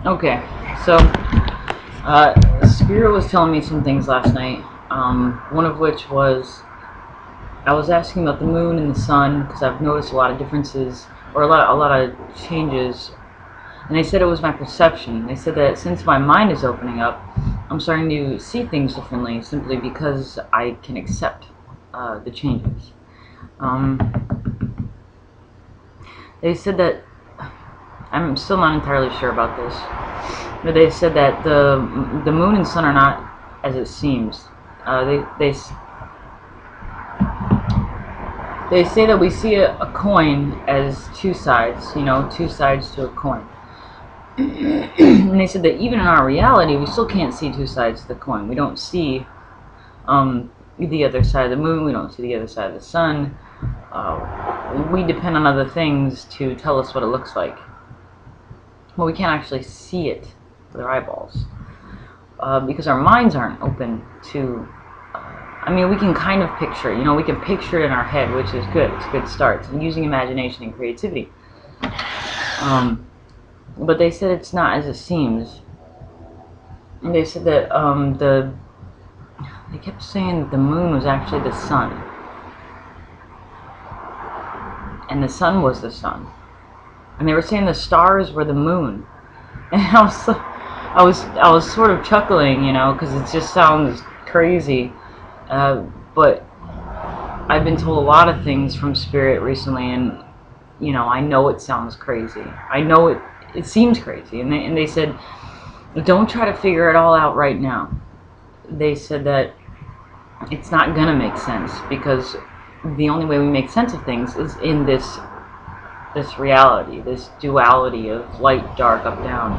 Okay, so Spirit was telling me some things last night. One of which was I was asking about the moon and the sun because I've noticed a lot of differences or a lot of changes, and they said it was my perception. They said that since my mind is opening up, I'm starting to see things differently simply because I can accept the changes. They said that I'm still not entirely sure about this, but they said that the moon and sun are not as it seems. They say that we see a coin as two sides, two sides to a coin. And they said that even in our reality, we still can't see two sides to the coin. We don't see the other side of the moon. We don't see the other side of the sun. We depend on other things to tell us what it looks like. Well, we can't actually see it with our eyeballs because our minds aren't open to. I mean, we can kind of picture it. We can picture it in our head, which is good. It's a good start. And using imagination and creativity. But they said it's not as it seems. And they said that they kept saying that the moon was actually the sun, and the sun was the sun. And they were saying the stars were the moon. And I was sort of chuckling, because it just sounds crazy. But I've been told a lot of things from Spirit recently, and I know it sounds crazy. I know it seems crazy, and they said, don't try to figure it all out right now. They said that it's not gonna make sense because the only way we make sense of things is in this reality, this duality of light, dark, up, down.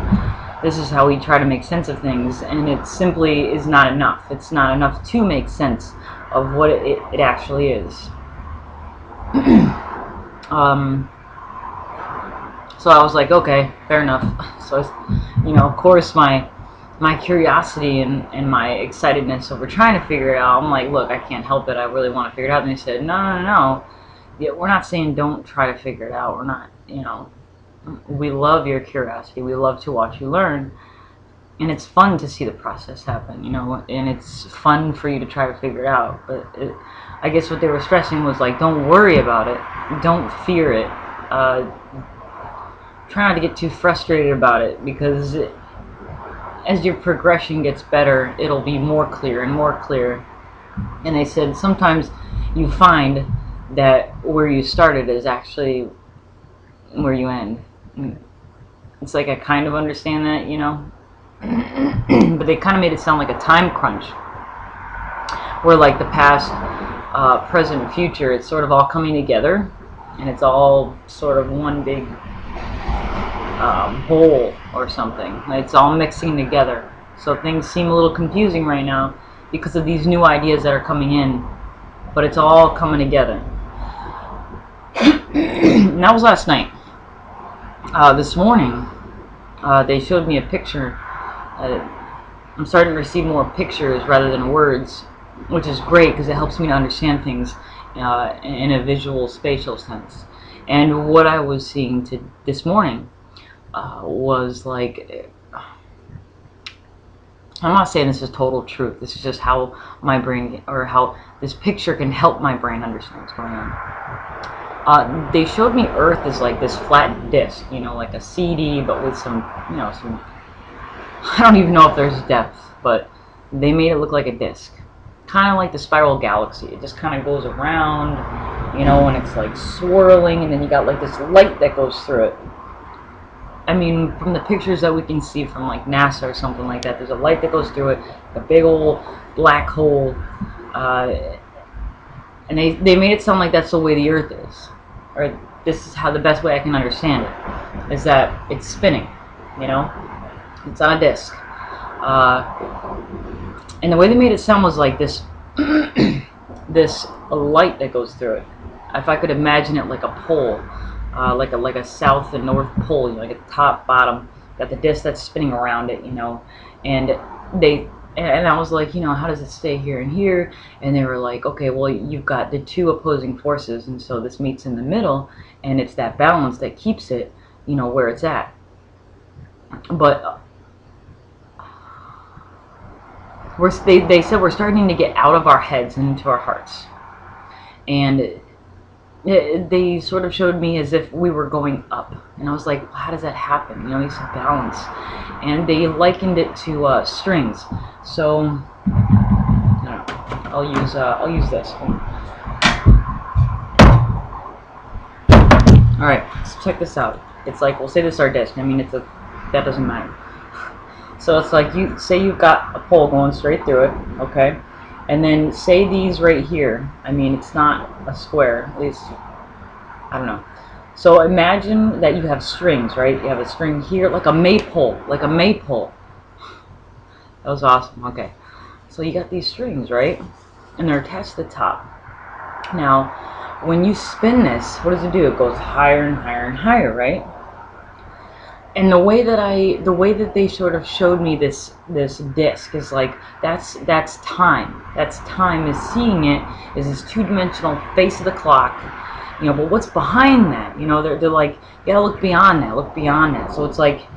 This is how we try to make sense of things, and it simply is not enough. It's not enough to make sense of what it actually is. So I was like, okay, fair enough. So, of course, my curiosity and my excitedness over trying to figure it out, I'm like, look, I can't help it. I really want to figure it out. And they said, no. Yeah, we're not saying don't try to figure it out. We're not, we love your curiosity. We love to watch you learn. And it's fun to see the process happen, and it's fun for you to try to figure it out. But I guess what they were stressing was like, don't worry about it. Don't fear it. Try not to get too frustrated about it, because as your progression gets better, it'll be more clear and more clear. And they said sometimes you find that where you started is actually where you end. It's like I kind of understand that, but they kind of made it sound like a time crunch, where like the past, present, and future, it's sort of all coming together, and it's all sort of one big bowl or something. It's all mixing together. So things seem a little confusing right now because of these new ideas that are coming in, but it's all coming together. And that was last night. This morning, they showed me a picture. I'm starting to receive more pictures rather than words, which is great because it helps me to understand things in a visual, spatial sense. And what I was seeing this morning was like, I'm not saying this is total truth. This is just how my brain, or how this picture can help my brain understand what's going on. They showed me Earth as like this flat disc, like a CD, but with some, I don't even know if there's depth, but they made it look like a disc. Kind of like the spiral galaxy. It just kind of goes around, and it's like swirling, and then you got like this light that goes through it. I mean, from the pictures that we can see from like NASA or something like that, there's a light that goes through it, a big old black hole, and they made it sound like that's the way the Earth is, or this is how the best way I can understand it, is that it's spinning, it's on a disc, and the way they made it sound was like this, this light that goes through it. If I could imagine it like a pole. Like a south and north pole, like a top, bottom, got the disc that's spinning around it, and I was like, how does it stay here and here? And they were like, okay, well, you've got the two opposing forces, and so this meets in the middle, and it's that balance that keeps it, where it's at. But they said we're starting to get out of our heads and into our hearts. And they sort of showed me as if we were going up. And I was like, well, how does that happen? You know, you said balance. And they likened it to strings. So, I'll use this. Alright, so check this out. It's like, we'll say this is our disc. I mean, that doesn't matter. So it's like, you've got a pole going straight through it, okay? And then say these right here. I mean, it's not a square, at least, I don't know. So imagine that you have strings, right? You have a string here, like a maypole, That was awesome, okay. So you got these strings, right? And they're attached to the top. Now, when you spin this, what does it do? It goes higher and higher and higher, right? And the way that they sort of showed me this disc is like, that's time. That's time, is seeing it is this two-dimensional face of the clock. You know, but what's behind that? You know, they're like, you gotta look beyond that. So it's like,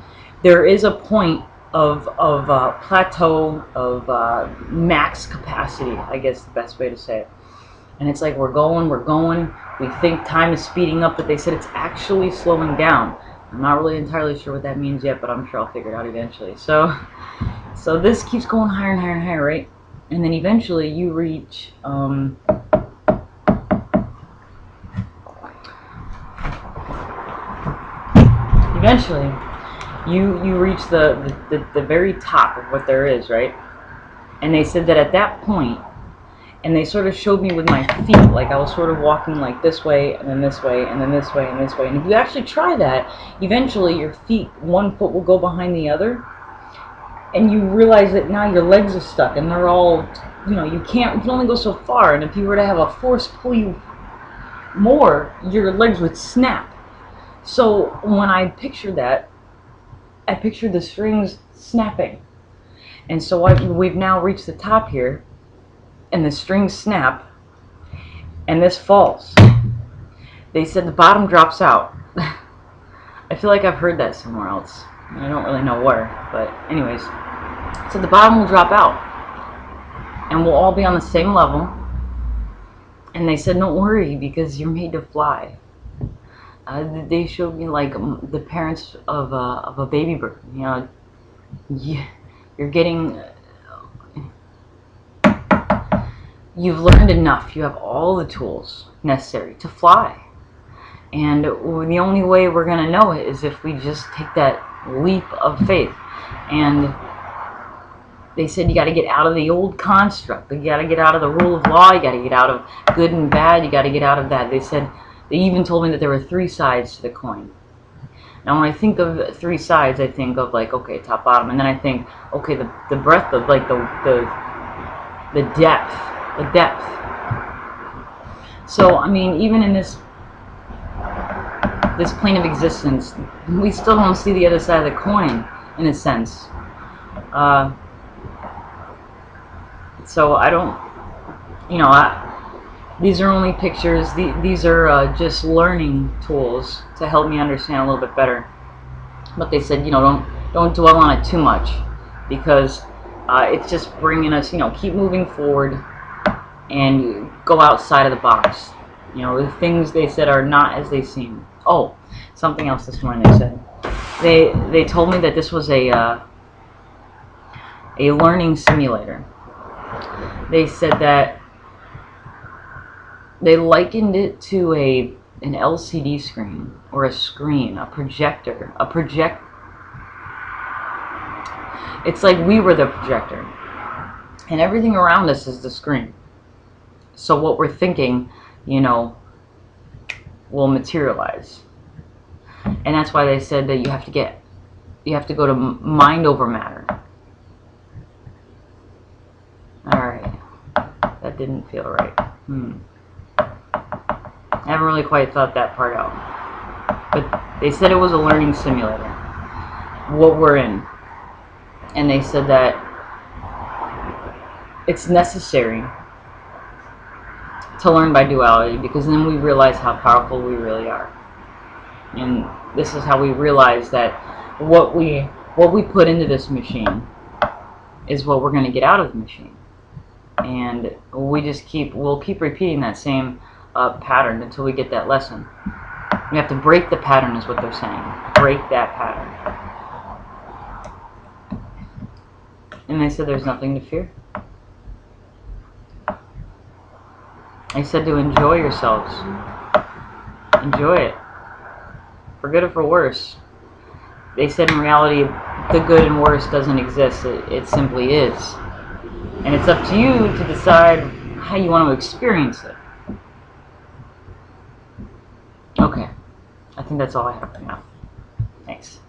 there is a point of plateau of max capacity, I guess the best way to say it. And it's like, we're going, we think time is speeding up, but they said it's actually slowing down. I'm not really entirely sure what that means yet, but I'm sure I'll figure it out eventually. So this keeps going higher and higher and higher, right? And then eventually you reach you reach the very top of what there is, right? And they said that at that point, and they sort of showed me with my feet, like I was sort of walking like this way, and then this way, and then this way, and this way. And if you actually try that, eventually your feet, one foot will go behind the other, and you realize that now your legs are stuck, and they're all, you know, you can only go so far, and if you were to have a force pull you more, your legs would snap. So when I pictured that, I pictured the strings snapping. And so we've now reached the top here, and the strings snap, and this falls. They said the bottom drops out. I feel like I've heard that somewhere else. I don't really know where, but anyways. So the bottom will drop out, and we'll all be on the same level. And they said, don't worry, because you're made to fly. They showed me like the parents of a baby bird. You know, you're getting. You've learned enough. You have all the tools necessary to fly. And the only way we're going to know it is if we just take that leap of faith. And they said you got to get out of the old construct. You got to get out of the rule of law. You got to get out of good and bad. You got to get out of that. They said, they even told me that there were 3 sides to the coin. Now when I think of 3 sides, I think of like, okay, top, bottom. And then I think, okay, the breadth of like the depth. The depth. So I mean, even in this plane of existence, we still don't see the other side of the coin, in a sense. So I don't, you know, these are only pictures. These are just learning tools to help me understand a little bit better. But they said, you know, don't dwell on it too much, because it's just bringing us, you know, keep moving forward and go outside of the box. You know, the things they said are not as they seem. Oh, something else this morning they said. They told me that this was a learning simulator. They said that they likened it to an LCD screen, or a screen, a projector. It's like we were the projector, and everything around us is the screen. So what we're thinking, you know, will materialize. And that's why they said that you have to go to mind over matter. Alright. That didn't feel right. I haven't really quite thought that part out. But they said it was a learning simulator, what we're in. And they said that it's necessary to learn by duality, because then we realize how powerful we really are. And this is how we realize that what we what we put into this machine is what we're going to get out of the machine. And we'll keep repeating that same pattern until we get that lesson. We have to break the pattern, is what they're saying. Break that pattern. And they said there's nothing to fear. They said to enjoy yourselves. Enjoy it. For good or for worse. They said in reality, the good and worse doesn't exist. It simply is. And it's up to you to decide how you want to experience it. Okay. I think that's all I have for now. Thanks.